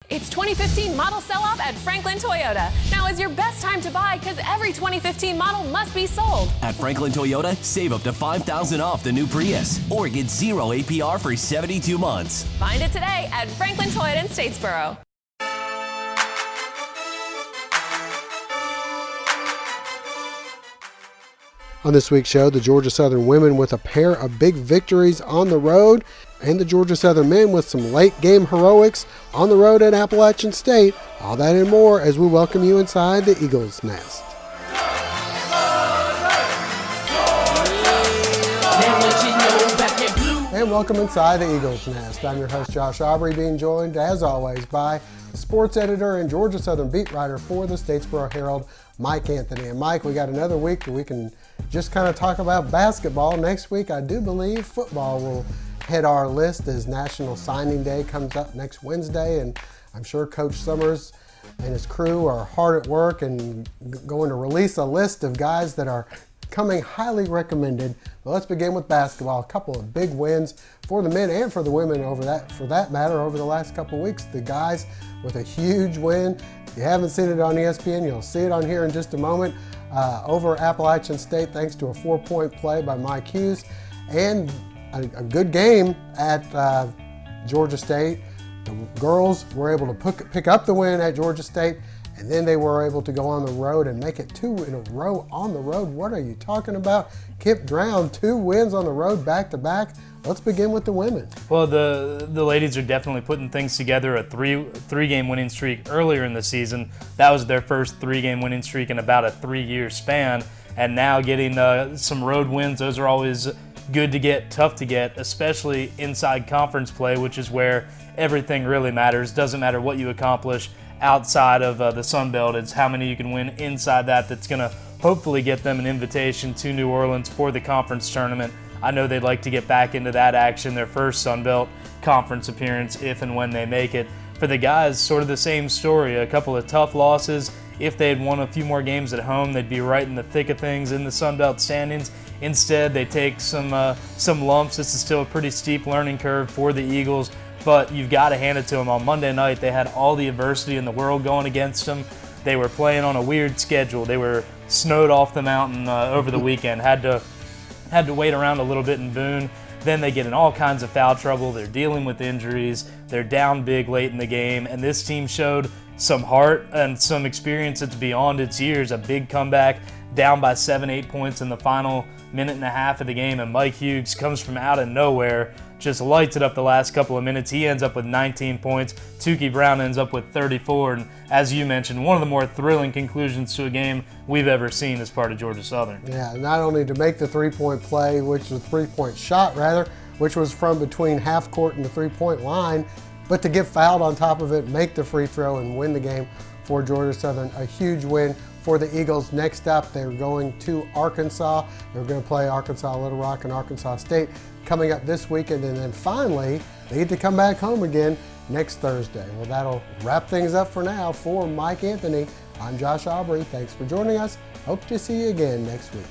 It's 2015 model sell-off at Franklin Toyota. Now is your best time to buy because every 2015 model must be sold. At Franklin Toyota, save up to $5,000 off the new Prius or get 0 APR for 72 months. Find it today at Franklin Toyota in Statesboro. On this week's show, the Georgia Southern women with a pair of big victories on the road, and the Georgia Southern men with some late game heroics on the road at Appalachian State. All that and more as we welcome you inside the Eagles' Nest. And welcome inside the Eagles' Nest. I'm your host, Josh Aubrey, being joined, as always, by the sports editor and Georgia Southern beat writer for the Statesboro Herald, Mike Anthony. And Mike, we got another week that we can just kind of talk about basketball. Next week, I do believe football will head our list as National Signing Day comes up next Wednesday. And I'm sure Coach Summers and his crew are hard at work and going to release a list of guys that are coming highly recommended. But let's begin with basketball. A couple of big wins for the men and for the women for that matter over the last couple of weeks. The guys with a huge win. If you haven't seen it on ESPN, you'll see it on here in just a moment. Over Appalachian State, thanks to a 4-point play by Mike Hughes, and a good game at Georgia State. The girls were able to pick up the win at Georgia State, and then they were able to go on the road and make it 2 in a row on the road. What are you talking about? Kip Drown, 2 wins on the road back-to-back. Let's begin with the women. Well, the ladies are definitely putting things together. A three-game winning streak earlier in the season. That was their first 3-game winning streak in about a 3-year span. And now getting some road wins, those are always good to get, tough to get, especially inside conference play, which is where everything really matters. Doesn't matter what you accomplish outside of the Sun Belt. It's how many you can win inside that's going to hopefully get them an invitation to New Orleans for the conference tournament. I know they'd like to get back into that action, their first Sun Belt conference appearance if and when they make it. For the guys, sort of the same story, a couple of tough losses. If they had won a few more games at home, they'd be right in the thick of things in the Sun Belt standings. Instead, they take some lumps. This is still a pretty steep learning curve for the Eagles, but you've got to hand it to them. On Monday night, they had all the adversity in the world going against them. They were playing on a weird schedule. They were snowed off the mountain over the weekend, had to wait around a little bit in Boone. Then they get in all kinds of foul trouble. They're dealing with injuries. They're down big late in the game, and this team showed some heart and some experience that's beyond its years. A big comeback, down by 7-8 points in the final minute and a half of the game, and Mike Hughes comes from out of nowhere, just lights it up the last couple of minutes. He ends up with 19 points. Tukey Brown ends up with 34, and as you mentioned, one of the more thrilling conclusions to a game we've ever seen as part of Georgia Southern. Yeah, not only to make the three-point play, which was three-point shot rather, which was from between half court and the three-point line, but to get fouled on top of it, make the free throw, and win the game for Georgia Southern. A huge win for the Eagles. Next up, they're going to Arkansas. They're going to play Arkansas Little Rock and Arkansas State coming up this weekend, and then finally they get to come back home again next Thursday. Well, that'll wrap things up for now. For Mike Anthony, I'm Josh Aubrey. Thanks for joining us. Hope to see you again next week.